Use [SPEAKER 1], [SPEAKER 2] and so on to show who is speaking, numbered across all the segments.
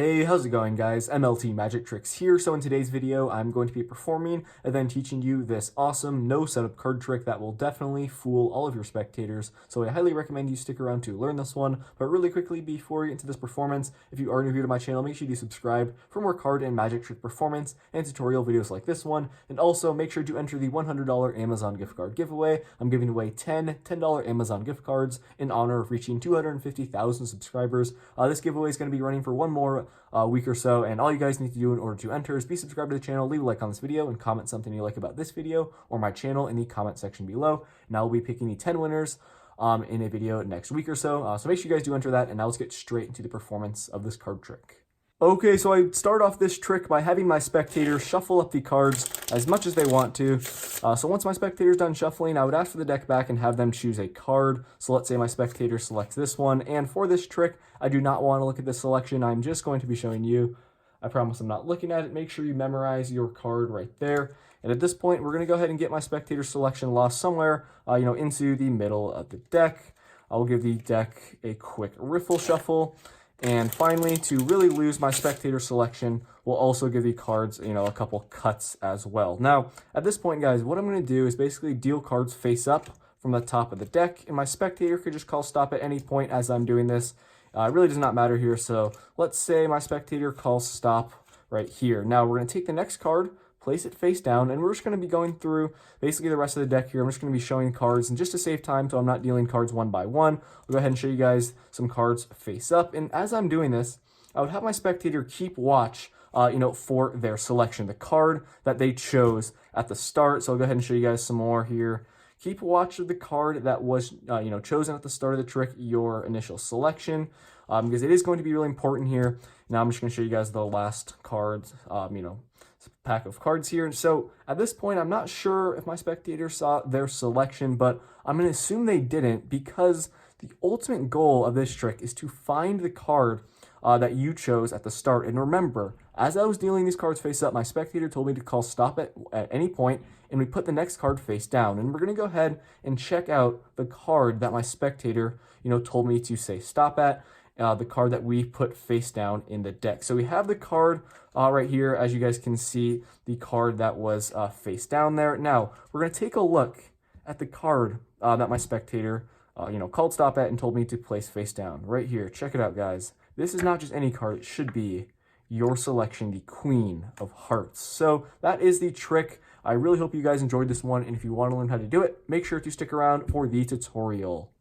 [SPEAKER 1] Hey, how's it going guys? MLT Magic Tricks here. So in today's video, I'm going to be performing and then teaching you this awesome no setup card trick that will definitely fool all of your spectators. So I highly recommend you stick around to learn this one. But really quickly before we get into this performance, if you are new here to my channel, make sure you subscribe for more card and magic trick performance and tutorial videos like this one. And also make sure to enter the $100 Amazon gift card giveaway. I'm giving away 10 $10 Amazon gift cards in honor of reaching 250,000 subscribers. This giveaway is going to be running for one more week or so, and all you guys need to do in order to enter is be subscribed to the channel, leave a like on this video, and comment something you like about this video or my channel in the comment section below. And I'll be picking the 10 winners in a video next week or so. So make sure you guys do enter that, and now let's get straight into the performance of this card trick. Okay, so I start off this trick by having my spectator shuffle up the cards as much as they want to. So once my spectator's done shuffling, I would ask for the deck back and have them choose a card. So let's say my spectator selects this one, and for this trick, I do not want to look at the selection. I'm just going to be showing you. I promise I'm not looking at it. Make sure you memorize your card right there. And at this point, we're going to go ahead and get my spectator selection lost somewhere, into the middle of the deck. I'll give the deck a quick riffle shuffle. And finally, to really lose my spectator selection, we'll also give the cards, a couple cuts as well. Now, at this point, guys, what I'm going to do is basically deal cards face up from the top of the deck, and my spectator could just call stop at any point as I'm doing this. It really does not matter here, so let's say my spectator calls stop right here. Now, we're going to take the next card, place it face down, and we're just going to be going through basically the rest of the deck here. I'm just going to be showing cards, and just to save time so I'm not dealing cards one by one, I'll go ahead and show you guys some cards face up. And as I'm doing this, I would have my spectator keep watch, for their selection, the card that they chose at the start. So I'll go ahead and show you guys some more here. Keep watch of the card that was, chosen at the start of the trick, your initial selection, because it is going to be really important here. Now I'm just going to show you guys the last cards, pack of cards here. So at this point, I'm not sure if my spectator saw their selection, but I'm going to assume they didn't, because the ultimate goal of this trick is to find the card that you chose at the start. And remember, as I was dealing these cards face up, my spectator told me to call stop at any point, and we put the next card face down. And we're going to go ahead and check out the card that my spectator, told me to say stop at. The card that we put face down in the deck. So we have the card right here, as you guys can see, the card that was face down there. Now, we're going to take a look at the card that my spectator, called stop at and told me to place face down. Right here, check it out, guys. This is not just any card, it should be your selection, the Queen of Hearts. So that is the trick. I really hope you guys enjoyed this one, and if you want to learn how to do it, make sure to stick around for the tutorial.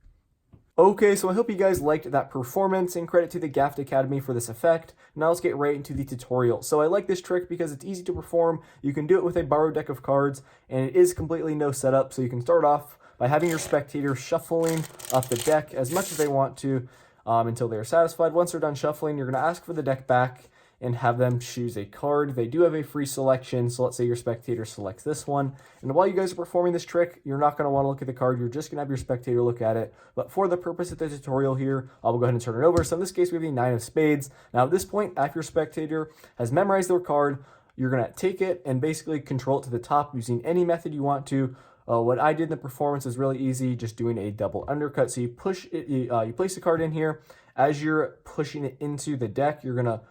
[SPEAKER 1] Okay, so I hope you guys liked that performance, and credit to the Gaft Academy for this effect. Now let's get right into the tutorial. So I like this trick because it's easy to perform. You can do it with a borrowed deck of cards, and it is completely no setup. So you can start off by having your spectator shuffling up the deck as much as they want to until they're satisfied. Once they're done shuffling, you're going to ask for the deck back and have them choose a card. They do have a free selection, so let's say your spectator selects this one. And while you guys are performing this trick, you're not going to want to look at the card, you're just going to have your spectator look at it. But for the purpose of the tutorial here, I will go ahead and turn it over. So in this case, we have the 9 of spades. Now at this point, after your spectator has memorized their card, you're going to take it and basically control it to the top using any method you want to. What I did in the performance is really easy, just doing a double undercut. So you push it, you place the card in here. As you're pushing it into the deck, you're going to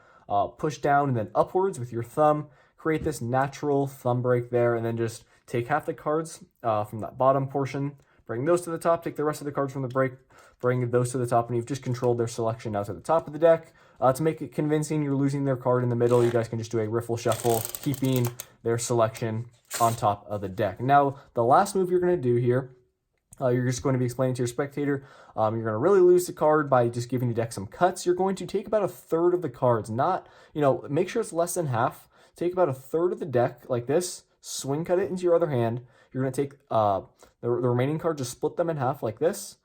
[SPEAKER 1] push down and then upwards with your thumb, create this natural thumb break there, and then just take half the cards from that bottom portion, bring those to the top, take the rest of the cards from the break, bring those to the top, and you've just controlled their selection now to the top of the deck. To make it convincing you're losing their card in the middle, you guys can just do a riffle shuffle, keeping their selection on top of the deck. Now, the last move you're going to do here, you're just going to be explaining to your spectator. You're going to really lose the card by just giving the deck some cuts. You're going to take about a third of the cards, not, make sure it's less than half. Take about a third of the deck like this, swing cut it into your other hand. You're going to take the remaining cards, just split them in half like this.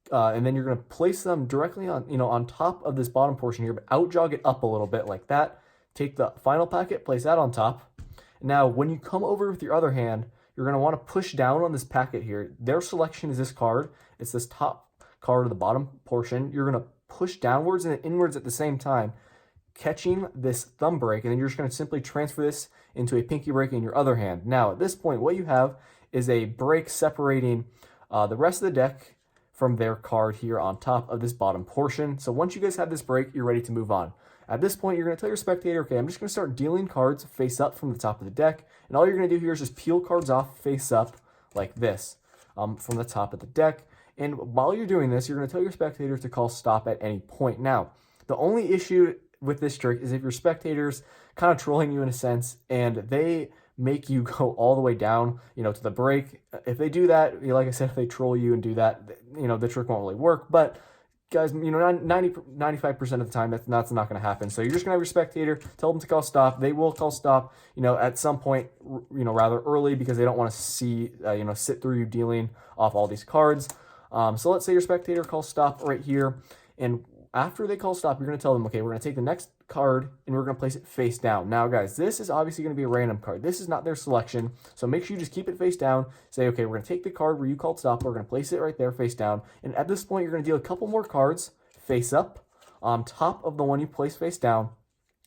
[SPEAKER 1] And then you're going to place them directly on, on top of this bottom portion here, but out jog it up a little bit like that. Take the final packet, place that on top. Now, when you come over with your other hand, you're going to want to push down on this packet here. Their selection is this card. It's this top card of the bottom portion. You're going to push downwards and inwards at the same time, catching this thumb break, and then you're just going to simply transfer this into a pinky break in your other hand. Now, at this point, what you have is a break separating the rest of the deck from their card here on top of this bottom portion. So once you guys have this break, you're ready to move on. At this point, you're going to tell your spectator, okay, I'm just going to start dealing cards face up from the top of the deck. And all you're going to do here is just peel cards off face up like this from the top of the deck. And while you're doing this, you're going to tell your spectator to call stop at any point. Now, the only issue with this trick is if your spectator's kind of trolling you in a sense and they make you go all the way down, to the break. If they do that, like I said, if they troll you and do that, the trick won't really work. But guys, 95% of the time, that's not going to happen. So you're just going to have your spectator, tell them to call stop. They will call stop, at some point, rather early because they don't want to see, sit through you dealing off all these cards. So let's say your spectator calls stop right here. And after they call stop, you're going to tell them, okay, we're going to take the next card and we're going to place it face down. Now, guys, this is obviously going to be a random card. This is not their selection. So make sure you just keep it face down. Say, okay, we're going to take the card where you called stop. We're going to place it right there face down. And at this point, you're going to deal a couple more cards face up on top of the one you place face down.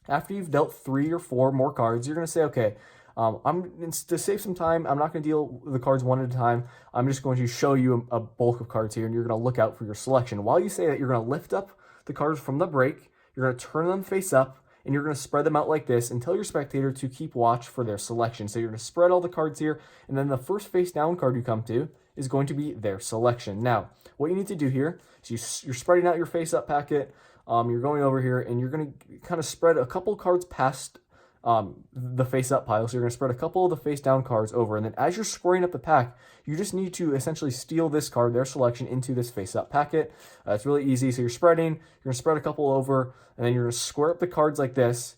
[SPEAKER 1] After you've dealt 3 or 4 more cards, you're going to say, okay, to save some time, I'm not going to deal the cards one at a time. I'm just going to show you a bulk of cards here, and you're going to look out for your selection. While you say that, you're going to lift up the cards from the break, you're going to turn them face up, and you're going to spread them out like this and tell your spectator to keep watch for their selection. So you're going to spread all the cards here, and then the first face down card you come to is going to be their selection. Now, what you need to do here is you're spreading out your face up packet, you're going over here, and you're going to kind of spread a couple cards past the face up pile. So you're going to spread a couple of the face down cards over, and then as you're squaring up the pack, you just need to essentially steal this card, their selection, into this face up packet. It's really easy. So you're going to spread a couple over, and then you're going to square up the cards like this,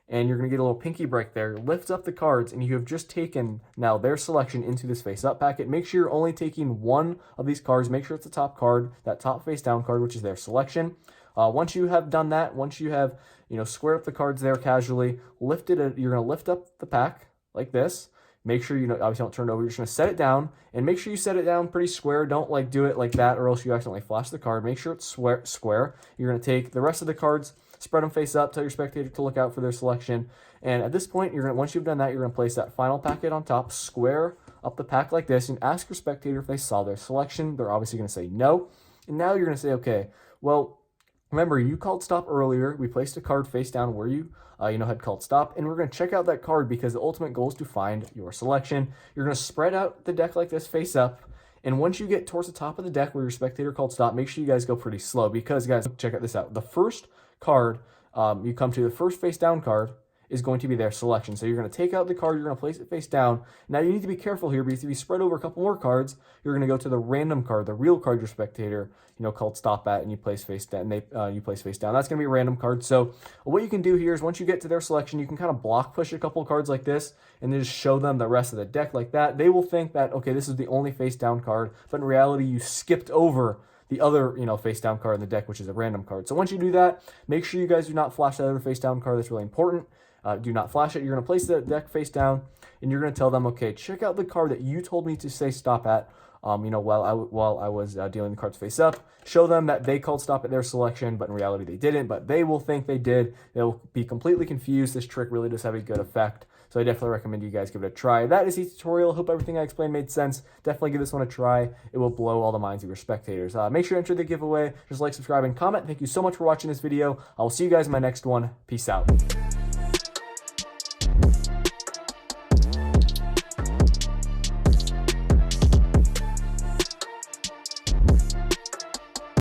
[SPEAKER 1] and you're going to get a little pinky break there. Lift up the cards, and you have just taken now their selection into this face up packet. Make sure you're only taking one of these cards. Make sure it's the top card, that top face down card, which is their selection. Once you have done that, once you have squared up the cards there casually, you're going to lift up the pack like this. Make sure obviously don't turn it over. You're just going to set it down, and make sure you set it down pretty square. Don't do it like that, or else you accidentally flash the card. Make sure it's square. You're going to take the rest of the cards, spread them face up, tell your spectator to look out for their selection. And at this point, once you've done that, you're going to place that final packet on top, square up the pack like this, and ask your spectator if they saw their selection. They're obviously going to say no. And now you're going to say, okay, well, remember, you called stop earlier. We placed a card face down where you, had called stop, and we're going to check out that card because the ultimate goal is to find your selection. You're going to spread out the deck like this face up, and once you get towards the top of the deck where your spectator called stop, make sure you guys go pretty slow because, guys, check this out. The first card you come to, the first face down card, is going to be their selection. So you're going to take out the card, you're going to place it face down. Now you need to be careful here because if you spread over a couple more cards, you're going to go to the random card, the real card your spectator, called stop at, and you place face down. You place face down. That's going to be a random card. So what you can do here is once you get to their selection, you can kind of block push a couple of cards like this, and then just show them the rest of the deck like that. They will think that, okay, this is the only face down card, but in reality, you skipped over the other, face down card in the deck, which is a random card. So once you do that, make sure you guys do not flash that other face down card. That's really important. Do not flash it. You're going to place the deck face down, and you're going to tell them, okay, check out the card that you told me to say stop at, while I was dealing the cards face up. Show them that they called stop at their selection, but in reality they didn't, but they will think they did. They'll be completely confused. This trick really does have a good effect, so I definitely recommend you guys give it a try. That is the tutorial. Hope everything I explained made sense. Definitely give this one a try. It will blow all the minds of your spectators. Make sure to enter the giveaway. Just like, subscribe, and comment. Thank you so much for watching this video. I will see you guys in my next one. Peace out.